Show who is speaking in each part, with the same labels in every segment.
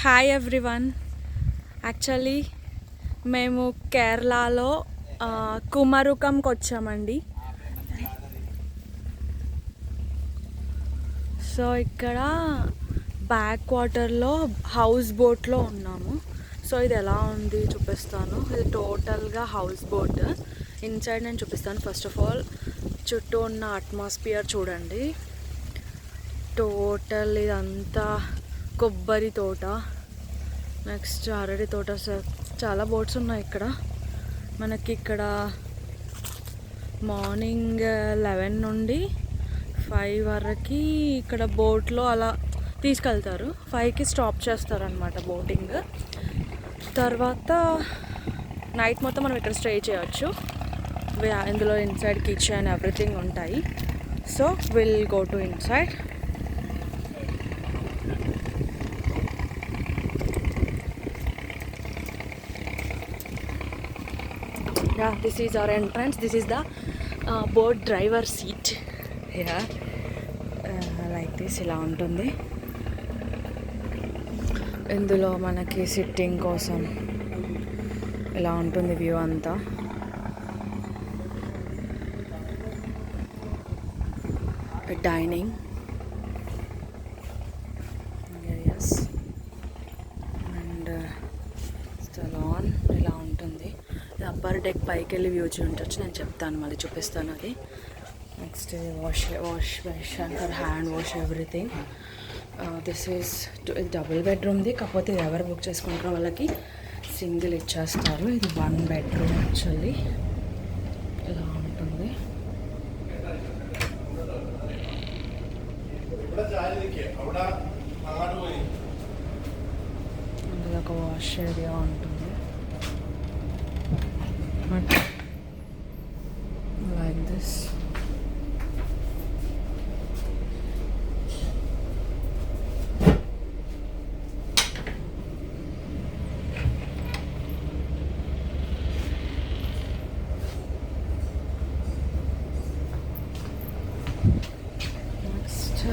Speaker 1: Hi everyone. Actually మేము కేరళలో కుమరుకంకి వచ్చామండి. సో ఇక్కడ బ్యాక్ వాటర్లో హౌస్ బోట్లో ఉన్నాము. సో ఇది ఎలా ఉంది చూపిస్తాను. ఇది టోటల్గా హౌస్ బోట్. ఇన్సైడ్ నేను చూపిస్తాను. ఫస్ట్ ఆఫ్ ఆల్ చుట్టూ ఉన్న అట్మాస్ఫియర్ చూడండి. టోటల్ ఇదంతా కొబ్బరి తోట, నెక్స్ట్ అరటి తోట. చాలా బోట్స్ ఉన్నాయి ఇక్కడ. మనకి ఇక్కడ మార్నింగ్ 11 నుండి 5 వరకు ఇక్కడ బోట్లో అలా తీసుకెళ్తారు. 5కి స్టాప్ చేస్తారనమాట బోటింగ్. తర్వాత నైట్ మొత్తం మనం ఇక్కడ స్టే చేయొచ్చు. ఇందులో ఇన్సైడ్ కిచెన్ ఎవ్రీథింగ్ ఉంటాయి. So will go to inside. Yeah, this is our entrance. This is the boat driver seat. Yeah, like this ఇలా ఉంటుంది. ఇందులో మనకి సిట్టింగ్ కోసం ఇలా ఉంటుంది వ్యూ అంతా. డైనింగ్, yes, అండ్ లాన్ ఇలా ఉంటుంది. అప్పర్ డెక్ పైకి వెళ్ళి వ్యూ చూడొచ్చు. నేను చెప్తాను, మళ్ళీ చూపిస్తాను అది. Next wash basin for hand wash everything. This is double బెడ్రూమ్ది. కాకపోతే ఇది ఎవరు బుక్ చేసుకుంటారో వాళ్ళకి సింగిల్ ఇచ్చేస్తారు. ఇది 1 బెడ్రూమ్ యాక్చువల్లీ. ఇలా ఉంటుంది. అందులో ఒక వాష్ ఏరియా ఉంటుంది. Like this. Next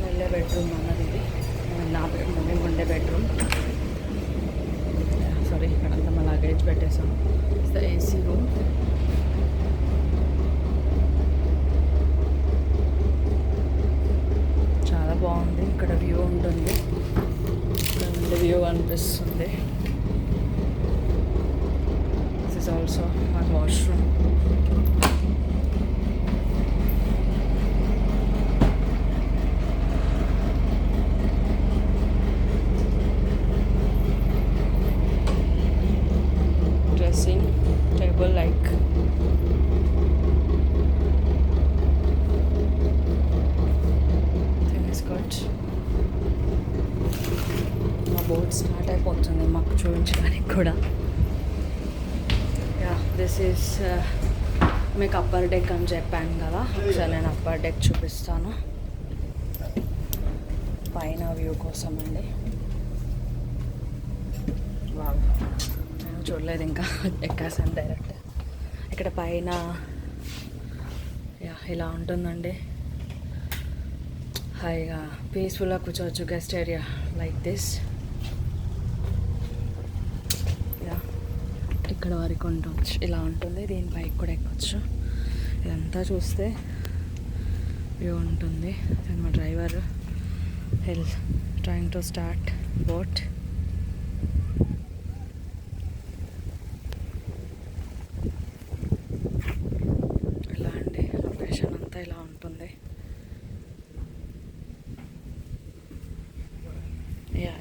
Speaker 1: వెళ్ళే బెడ్రూమ్ అన్నది ఇది. నా మేము ఉండే బెడ్రూమ్. సారీ, ఇక్కడంతా మా లగేజ్ పెట్టేసాం. It's the AC room. చాలా బాగుంది. ఇక్కడ వ్యూ ఉంటుంది. ఇక్కడ నుండి వ్యూ అనిపిస్తుంది. This is also my washroom. Dressing table like things good. మా బోట్ స్టార్ట్ అయిపోతుంది మాకు చూపించడానికి కూడా. యా, దిస్ ఈస్ మీకు అప్పర్ డెక్ అని చెప్పాను కదా. ఒకసారి నేను అప్పర్ డెక్ చూపిస్తాను పైన వ్యూ కోసం అండి. వావ్, చూడలేదు ఇంకా, ఎక్కేసాను డైరెక్ట్. ఇక్కడ పైన ఇలా ఉంటుందండి. హాయిగా పీస్ఫుల్గా కూర్చోవచ్చు. Guest area like this. ఇక్కడ వరకు ఉండవచ్చు. ఇలా ఉంటుంది. దీనిపైకి కూడా ఎక్కొచ్చు. ఇదంతా చూస్తే వ్యూ ఉంటుంది. మా driver trying to start boat. ఇలా ఉంటుంది.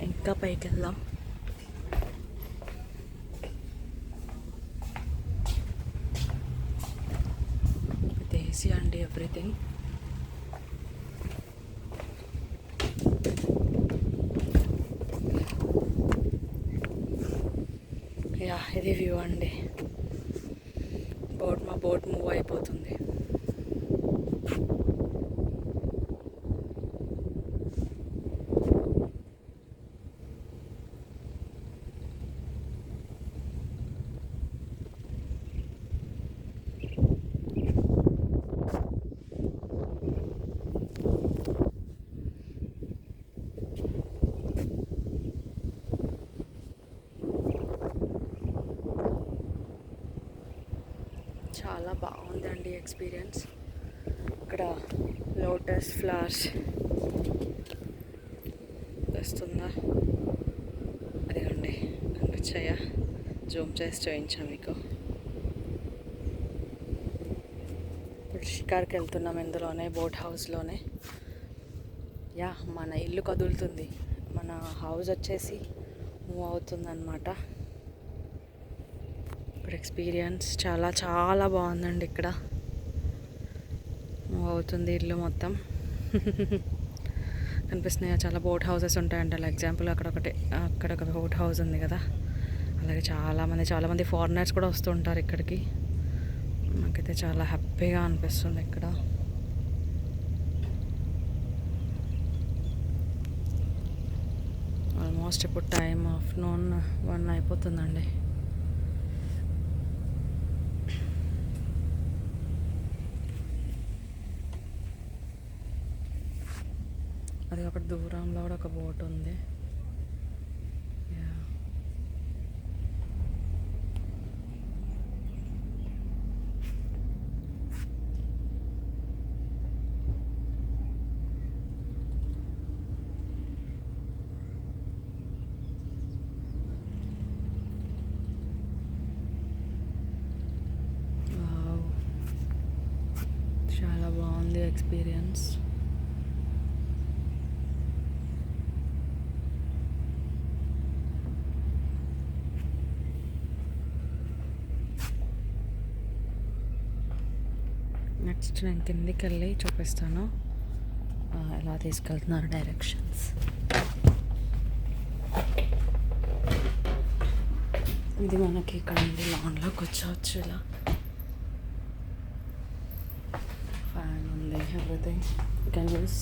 Speaker 1: ఇంకా పైకి వెళ్దాం. ఏసీ అండి ఎవ్రీథింగ్. ఇది వ్యూ అండి. మా బోట్ మూవ్ అయిపోతుంది. చాలా బాగుందండి ఎక్స్పీరియన్స్. ఇక్కడ లోటస్ ఫ్లవర్స్ వస్తుందా, అదిగోండి కనిపించాయా, జూమ్ చేసి చూపించా మీకు. ఇప్పుడు షికార్కి వెళ్తున్నాం ఇందులోనే, బోట్ హౌస్లోనే. యా, మన ఇల్లు కదులుతుంది, మన హౌస్ వచ్చేసి మూవ్ అవుతుంది అన్నమాట. ఇప్పుడు ఎక్స్పీరియన్స్ చాలా చాలా బాగుందండి. ఇక్కడ మూవ్ అవుతుంది ఇల్లు మొత్తం. కనిపిస్తున్నాయా, చాలా బోట్ హౌసెస్ ఉంటాయంట. లైక్ ఎగ్జాంపుల్ అక్కడ ఒక బోట్ హౌస్ ఉంది కదా, అలాగే చాలామంది ఫారినర్స్ కూడా వస్తూ ఉంటారు ఇక్కడికి. నాకైతే చాలా హ్యాపీగా అనిపిస్తుంది ఇక్కడ. ఆల్మోస్ట్ ఇప్పుడు టైం ఆఫ్టర్నూన్ 1 అయిపోతుందండి. అది ఒక దూరంలో కూడా ఒక బోట్ ఉంది. చాలా బాగుంది ఎక్స్పీరియన్స్. నెక్స్ట్ నేను కిందికి వెళ్ళి చూపిస్తాను ఎలా తీసుకెళ్తున్నారు డైరెక్షన్స్. ఇది మనకి ఇక్కడ నుండి లాన్లోకి వచ్చవచ్చు. ఇలా ఫ్యాన్ ఉంది, ఎవ్రీథింగ్ కెన్ యూస్.